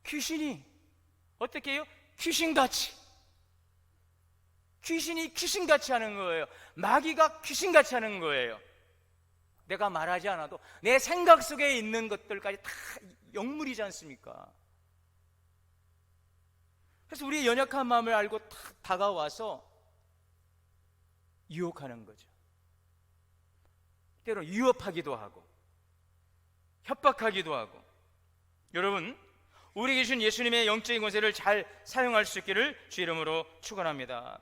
귀신이 어떻게 해요? 귀신같이 하는 거예요. 마귀가 귀신같이 하는 거예요. 내가 말하지 않아도 내 생각 속에 있는 것들까지 다 영물이지 않습니까? 그래서 우리의 연약한 마음을 알고 탁 다가와서 유혹하는 거죠. 때로 위협하기도 하고 협박하기도 하고. 여러분, 우리에게 주신 예수님의 영적인 권세를 잘 사용할 수 있기를 주 이름으로 축원합니다.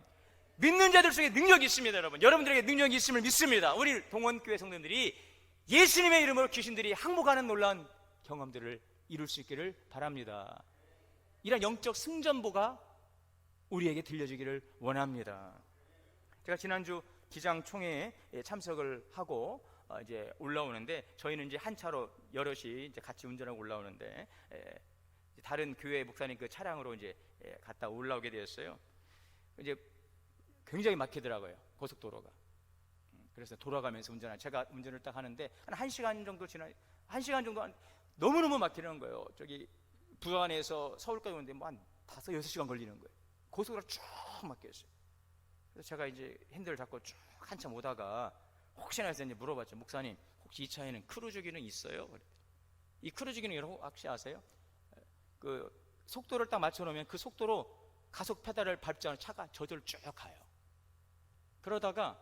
믿는 자들 속에 능력이 있습니다. 여러분들에게 능력이 있음을 믿습니다. 우리 동원교회 성도들이 예수님의 이름으로 귀신들이 항복하는 놀라운 경험들을 이룰 수 있기를 바랍니다. 이런 영적 승전보가 우리에게 들려주기를 원합니다. 제가 지난주 기장총회에 참석을 하고 이제 올라오는데, 저희는 이제 한 차로 여럿이 이제 같이 운전하고 올라오는데, 다른 교회 목사님 그 차량으로 이제 갔다 올라오게 되었어요. 이제 굉장히 막히더라고요, 고속도로가. 그래서 돌아가면서 제가 운전을 딱 하는데 한 1시간 정도 지나, 1시간 정도 너무너무 막히는 거예요. 저기 부안에서 서울까지 오는데 뭐 한 5-6시간 걸리는 거예요. 고속도로가 쭉 막혀있어요. 그래서 제가 이제 핸들을 잡고 쭉 한참 오다가 혹시나 해서 이제 물어봤죠. 목사님, 혹시 이 차에는 크루즈 기능 있어요? 이 크루즈 기능 여러분 혹시 아세요? 그 속도를 딱 맞춰놓으면 그 속도로 가속 페달을 밟지 않으면 차가 저절로 쭉 가요. 그러다가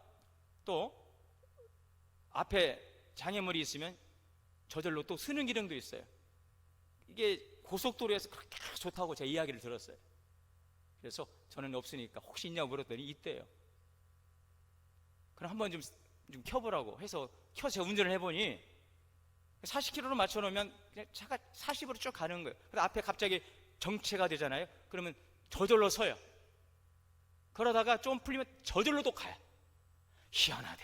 또 앞에 장애물이 있으면 저절로 또 쓰는 기능도 있어요. 이게 고속도로에서 그렇게 좋다고 제 이야기를 들었어요. 그래서 저는 없으니까 혹시 있냐고 물었더니 있대요. 그럼 한번 좀 켜보라고 해서 제가 운전을 해보니 40km로 맞춰놓으면 그냥 차가 40으로 쭉 가는 거예요. 근데 앞에 갑자기 정체가 되잖아요. 그러면 저절로 서요. 그러다가 좀 풀리면 저절로 또 가요. 희한하대.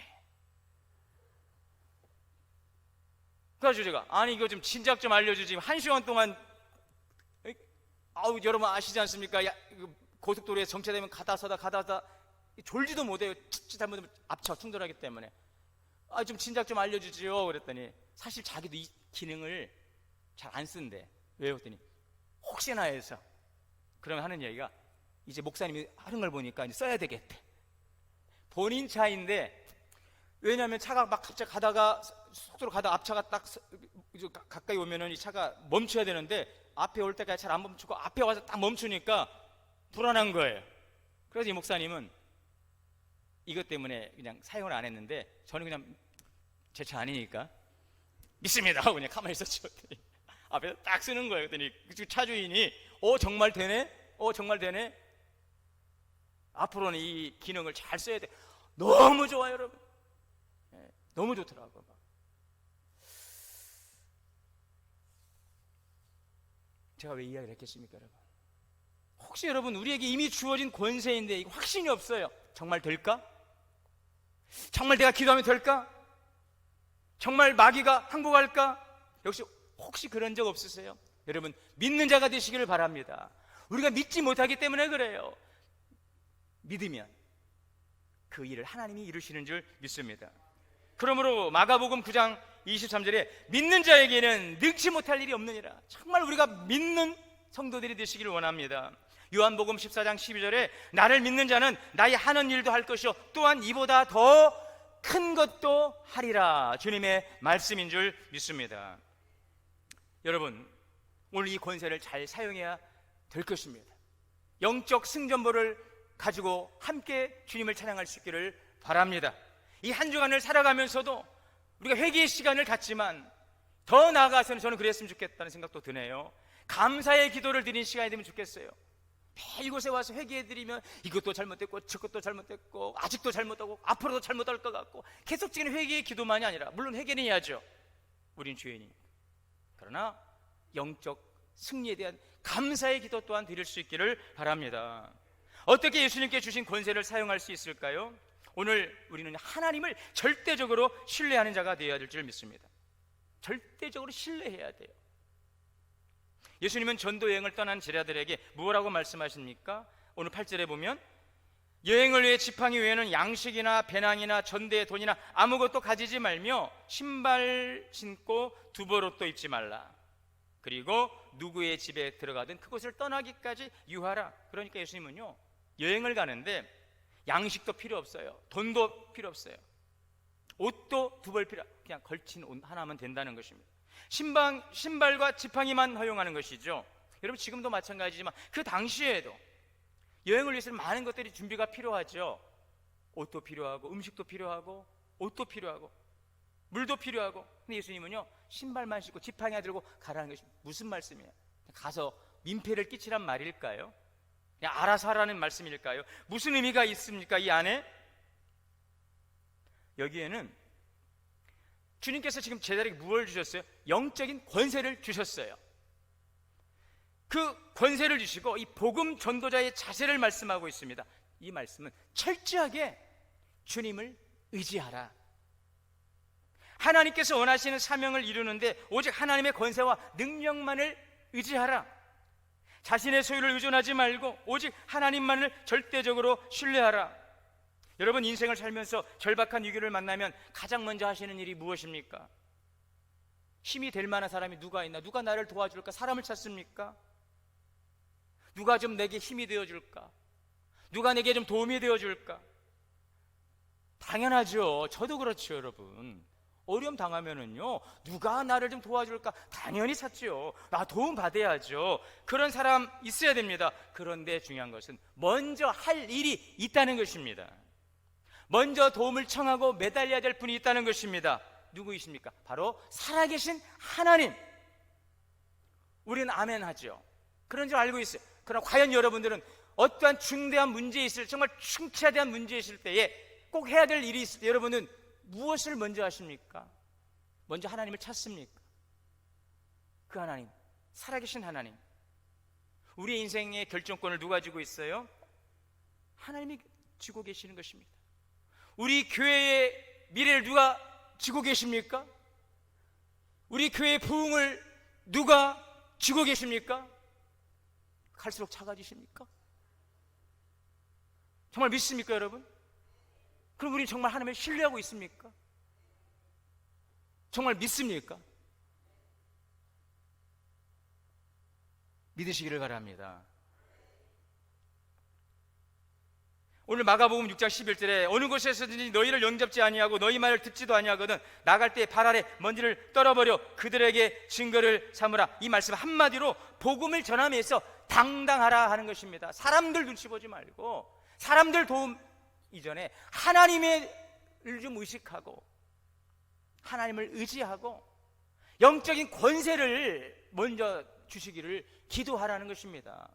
그래가지고 제가 아니 이거 좀 진작 좀 알려주지. 1시간 동안 여러분 아시지 않습니까? 고속도로에 정체되면 가다 서다 졸지도 못해요. 잘못하면 앞차 충돌하기 때문에. 좀 진작 좀 알려주지요. 그랬더니 사실 자기도 이 기능을 잘 안 쓴대. 왜요? 그랬더니 혹시나 해서. 그러면 하는 얘기가 이제 목사님이 하는 걸 보니까 이제 써야 되겠대. 본인 차인데, 왜냐하면 차가 막 갑자기 가다가 속도로 가다 앞차가 딱 가까이 오면은 이 차가 멈춰야 되는데 앞에 올 때까지 잘 안 멈추고 앞에 와서 딱 멈추니까 불안한 거예요. 그래서 이 목사님은 이것 때문에 그냥 사용을 안 했는데, 저는 그냥 제 차 아니니까 믿습니다 하고 그냥 가만히 있었죠. 앞에서 딱 쓰는 거예요. 그랬더니 그 차 주인이 정말 되네? 정말 되네? 앞으로는 이 기능을 잘 써야 돼. 너무 좋아요, 여러분. 너무 좋더라고요. 제가 왜 이야기를 했겠습니까, 여러분? 혹시 여러분 우리에게 이미 주어진 권세인데 이거 확신이 없어요. 정말 될까? 정말 내가 기도하면 될까? 정말 마귀가 항복할까? 역시 혹시 그런 적 없으세요? 여러분 믿는 자가 되시기를 바랍니다. 우리가 믿지 못하기 때문에 그래요. 믿으면 그 일을 하나님이 이루시는 줄 믿습니다. 그러므로 마가복음 9장 23절에 믿는 자에게는 능치 못할 일이 없느니라. 정말 우리가 믿는 성도들이 되시기를 원합니다. 요한복음 14장 12절에 나를 믿는 자는 나의 하는 일도 할 것이요 또한 이보다 더 큰 것도 하리라. 주님의 말씀인 줄 믿습니다. 여러분 오늘 이 권세를 잘 사용해야 될 것입니다. 영적 승전보를 가지고 함께 주님을 찬양할 수 있기를 바랍니다. 이 한 주간을 살아가면서도 우리가 회개의 시간을 갖지만 더 나아가서는 저는 그랬으면 좋겠다는 생각도 드네요. 감사의 기도를 드리는 시간이 되면 좋겠어요. 매일 이곳에 와서 회개해드리면 이것도 잘못됐고 저것도 잘못됐고 아직도 잘못하고 앞으로도 잘못할 것 같고 계속적인 회개의 기도만이 아니라, 물론 회개는 해야죠. 우린 죄인이니까. 그러나 영적 승리에 대한 감사의 기도 또한 드릴 수 있기를 바랍니다. 어떻게 예수님께 주신 권세를 사용할 수 있을까요? 오늘 우리는 하나님을 절대적으로 신뢰하는 자가 되어야 될 줄 믿습니다. 절대적으로 신뢰해야 돼요. 예수님은 전도 여행을 떠난 제자들에게 뭐라고 말씀하십니까? 오늘 8절에 보면 여행을 위해 지팡이 외에는 양식이나 배낭이나 전대의 돈이나 아무것도 가지지 말며 신발 신고 두벌옷도 입지 말라. 그리고 누구의 집에 들어가든 그곳을 떠나기까지 유하라. 그러니까 예수님은요 여행을 가는데 양식도 필요 없어요. 돈도 필요 없어요. 옷도 두 벌 필요, 그냥 걸친 옷 하나면 된다는 것입니다. 신발과 지팡이만 허용하는 것이죠. 여러분 지금도 마찬가지지만 그 당시에도 여행을 위해서 많은 것들이 준비가 필요하죠. 옷도 필요하고 음식도 필요하고 옷도 필요하고. 물도 필요하고. 근데 예수님은요, 신발만 신고 지팡이 들고 가라는 것이 무슨 말씀이에요? 가서 민폐를 끼치란 말일까요? 그냥 알아서 하라는 말씀일까요? 무슨 의미가 있습니까, 이 안에? 여기에는 주님께서 지금 제자에게 무엇을 주셨어요? 영적인 권세를 주셨어요. 그 권세를 주시고 이 복음 전도자의 자세를 말씀하고 있습니다. 이 말씀은 철저하게 주님을 의지하라. 하나님께서 원하시는 사명을 이루는데 오직 하나님의 권세와 능력만을 의지하라. 자신의 소유를 의존하지 말고 오직 하나님만을 절대적으로 신뢰하라. 여러분, 인생을 살면서 절박한 위기를 만나면 가장 먼저 하시는 일이 무엇입니까? 힘이 될 만한 사람이 누가 있나? 누가 나를 도와줄까? 사람을 찾습니까? 누가 좀 내게 힘이 되어줄까? 누가 내게 좀 도움이 되어줄까? 당연하죠. 저도 그렇죠, 여러분. 어려움 당하면은요, 누가 나를 좀 도와줄까? 당연히 찾죠. 나 도움 받아야죠. 그런 사람 있어야 됩니다. 그런데 중요한 것은 먼저 할 일이 있다는 것입니다. 먼저 도움을 청하고 매달려야 될 분이 있다는 것입니다. 누구이십니까? 바로 살아계신 하나님. 우리는 아멘 하죠. 그런 줄 알고 있어요. 그러나 과연 여러분들은 어떠한 중대한 문제 있을, 정말 충치에 문제 있을 때에 꼭 해야 될 일이 있을 때 여러분은 무엇을 먼저 하십니까? 먼저 하나님을 찾습니까? 그 하나님, 살아계신 하나님. 우리의 인생의 결정권을 누가 쥐고 있어요? 하나님이 쥐고 계시는 것입니다. 우리 교회의 미래를 누가 쥐고 계십니까? 우리 교회의 부흥을 누가 쥐고 계십니까? 갈수록 작아지십니까? 정말 믿습니까, 여러분? 그럼 우리는 정말 하나님을 신뢰하고 있습니까? 정말 믿습니까? 믿으시기를 바랍니다. 오늘 마가복음 6장 11절에 어느 곳에서든지 너희를 영접지 아니하고 너희 말을 듣지도 아니하거든 나갈 때 발 아래 먼지를 떨어버려 그들에게 증거를 삼으라. 이 말씀 한마디로 복음을 전함에서 당당하라 하는 것입니다. 사람들 눈치 보지 말고 사람들 도움 이전에 하나님을 좀 의식하고 하나님을 의지하고 영적인 권세를 먼저 주시기를 기도하라는 것입니다.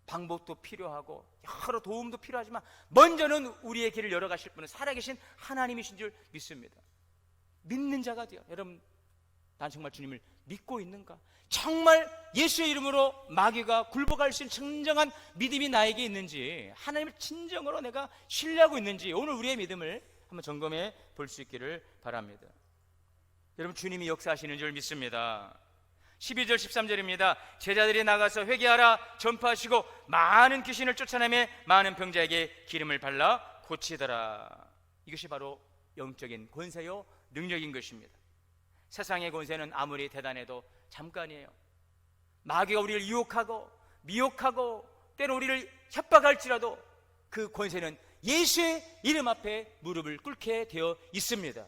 방법도 필요하고 여러 도움도 필요하지만 먼저는 우리의 길을 열어가실 분은 살아계신 하나님이신 줄 믿습니다. 믿는 자가 되어. 여러분, 난 정말 주님을 믿고 있는가? 정말 예수의 이름으로 마귀가 굴복할 수 있는 진정한 믿음이 나에게 있는지, 하나님을 진정으로 내가 신뢰하고 있는지 오늘 우리의 믿음을 한번 점검해 볼 수 있기를 바랍니다. 여러분, 주님이 역사하시는 줄 믿습니다. 12절 13절입니다. 제자들이 나가서 회개하라 전파하시고 많은 귀신을 쫓아내며 많은 병자에게 기름을 발라 고치더라. 이것이 바로 영적인 권세요 능력인 것입니다. 세상의 권세는 아무리 대단해도 잠깐이에요. 마귀가 우리를 유혹하고 미혹하고 때로 우리를 협박할지라도 그 권세는 예수의 이름 앞에 무릎을 꿇게 되어 있습니다.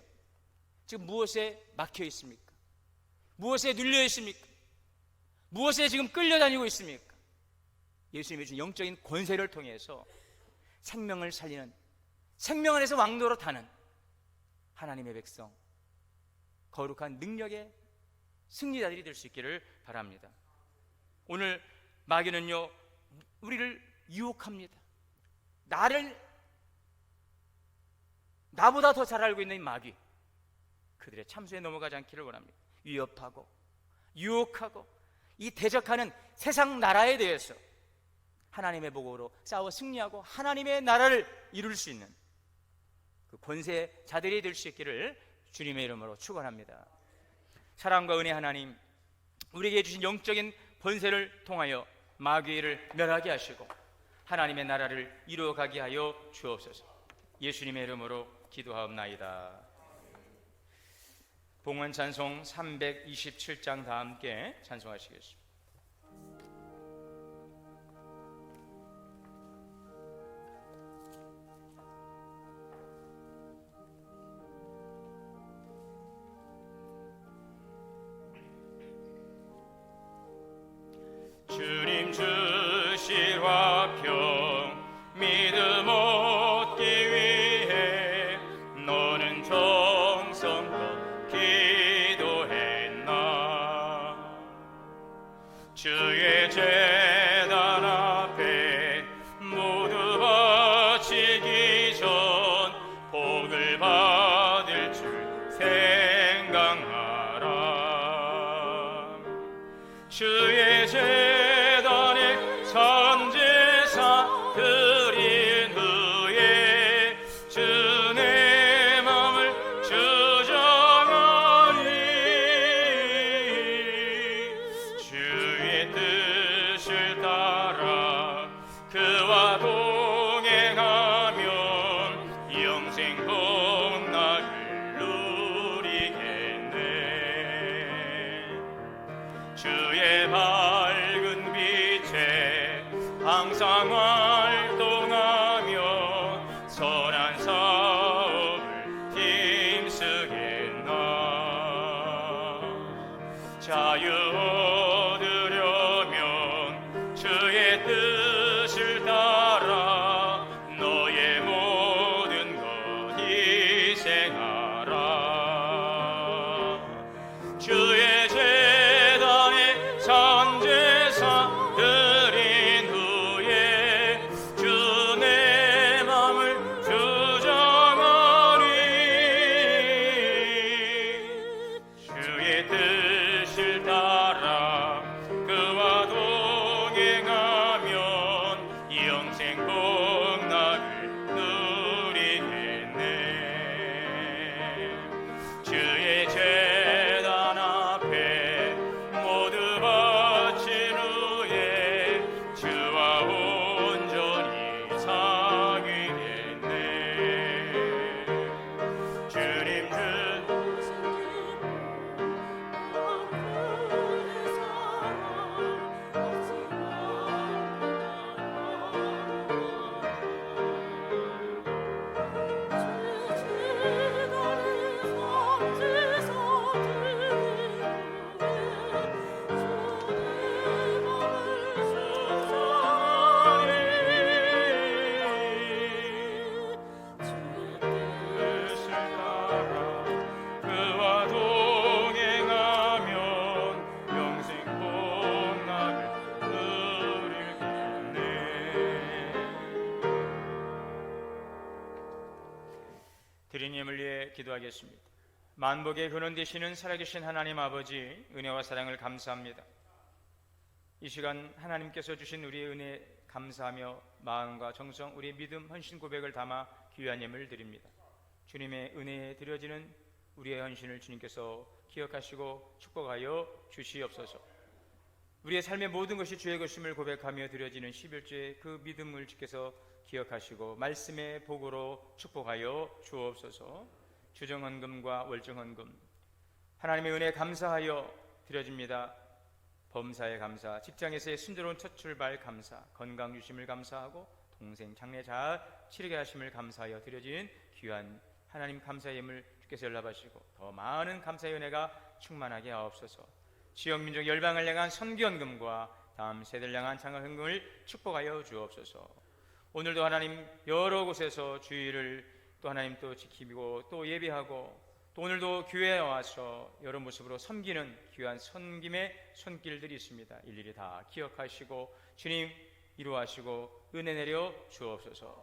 지금 무엇에 막혀 있습니까? 무엇에 눌려 있습니까? 무엇에 지금 끌려다니고 있습니까? 예수님이 주신 영적인 권세를 통해서 생명을 살리는, 생명 안에서 왕노로 타는 하나님의 백성, 거룩한 능력의 승리자들이 될 수 있기를 바랍니다. 오늘 마귀는요, 우리를 유혹합니다. 나보다 더 잘 알고 있는 이 마귀, 그들의 참수에 넘어가지 않기를 원합니다. 위협하고 유혹하고 이 대적하는 세상 나라에 대해서 하나님의 복으로 싸워 승리하고 하나님의 나라를 이룰 수 있는 그 권세자들이 될 수 있기를 주님의 이름으로 축원합니다. 사랑과 은혜 하나님, 우리에게 주신 영적인 권세를 통하여 마귀를 멸하게 하시고 하나님의 나라를 이루어가게 하여 주옵소서. 예수님의 이름으로 기도하옵나이다. 봉헌 찬송 327장 다 함께 찬송하시겠습니다. 주님 주실 화평 믿음 얻기 위해 너는 저 드린 예물 위해 기도하겠습니다. 만복의 근원 되시는 살아계신 하나님 아버지, 은혜와 사랑을 감사합니다. 이 시간 하나님께서 주신 우리의 은혜 감사하며 마음과 정성, 우리의 믿음, 헌신 고백을 담아 귀한 예물을 드립니다. 주님의 은혜에 드려지는 우리의 헌신을 주님께서 기억하시고 축복하여 주시옵소서. 우리의 삶의 모든 것이 주의 것임을 고백하며 드려지는 11조의 그 믿음을 주께서 기억하시고 말씀의 복으로 축복하여 주옵소서. 주정헌금과 월정헌금 하나님의 은혜에 감사하여 드려집니다. 범사에 감사, 직장에서의 순조로운 첫 출발 감사, 건강 주심을 감사하고 동생 장례 잘 치르게 하심을 감사하여 드려진 귀한 하나님 감사의 예물 주께서 연락하시고 더 많은 감사의 은혜가 충만하게 하옵소서. 지역 민족 열방을 향한 선기헌금과 다음 세대를 향한 장학헌금을 축복하여 주옵소서. 오늘도 하나님 여러 곳에서 주의를 또 하나님 또 지키고 또 예배하고 또 오늘도 교회에 와서 여러 모습으로 섬기는 귀한 섬김의 손길들이 있습니다. 일일이 다 기억하시고 주님 이루하시고 은혜 내려 주옵소서.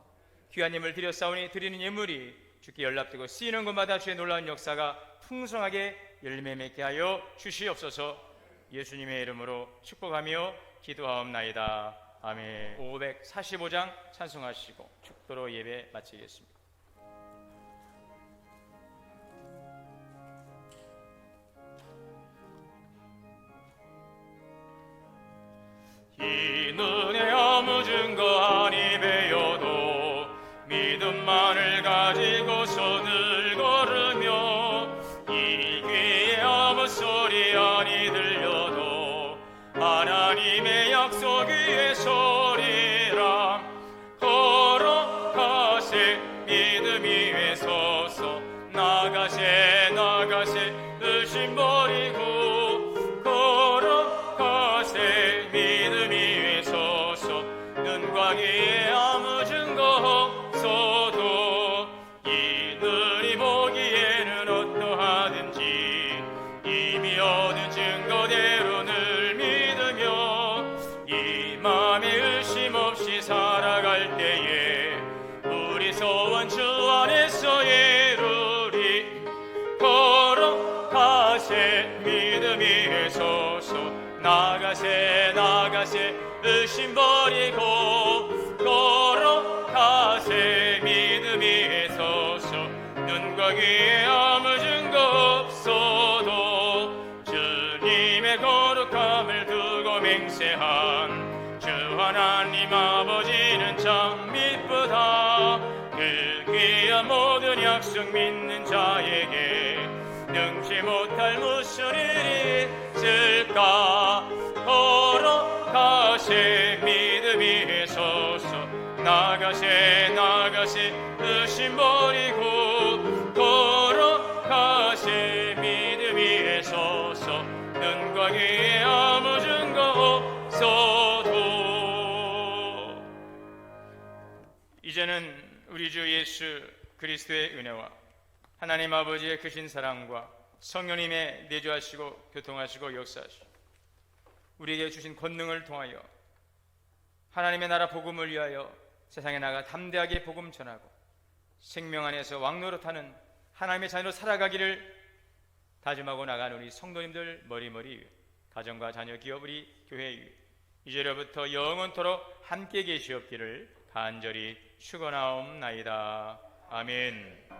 귀한 예물 드렸사오니 드리는 예물이 주께 연락되고 쓰이는 곳마다 주의 놀라운 역사가 풍성하게 열매 맺게 하여 주시옵소서. 예수님의 이름으로 축복하며 기도하옵나이다. 아멘. 545장 찬송하시고 축도로 예배 마치겠습니다. 이 눈에 아무 증거 아니 배워도 믿음만을 가지고서 늘 걸으며 이 귀에 아무 소리 아니 들려도 하나님의 약속 위에 소리라 걸어가세 믿음 위에 서서 나가세 나가세 의심 버리고 걸어가세 믿음 위에 서서 눈과 귀에 아무 증거 없어도 이 눈이 보기에는 어떠하든지 이미 얻은 증거대로 늘 믿으며 이 맘에 의심 없이 살아갈 때에 우리 소원 주 안에서 이루리 걸어가세 믿음 위에 서서 나가세 나가세 의심 버리고 걸어가세 믿음 위에 서서 눈과 귀에 아무 증거 없어도 주님의 거룩함을 두고 맹세한 주 하나님 아버지는 참 미쁘다. 그 귀한 모든 약속 믿는 자에게 능치 못할 무슨 일이 있을까. 걸어가세 믿음 위에 서서 나가세 나가세 의심 버리고 걸어가세 믿음 위에 서서 눈과 귀에 아무 증거 없어도. 이제는 우리 주 예수 그리스도의 은혜와 하나님 아버지의 크신 사랑과 성령님의 내주하시고 교통하시고 역사하시고 우리에게 주신 권능을 통하여 하나님의 나라 복음을 위하여 세상에 나가 담대하게 복음 전하고 생명 안에서 왕노릇하는 하나님의 자녀로 살아가기를 다짐하고 나간 우리 성도님들 머리머리 위에 가정과 자녀 기업 우리 교회 위에 이제로부터 영원토록 함께 계시옵기를 간절히 축원하옵나이다. 아멘.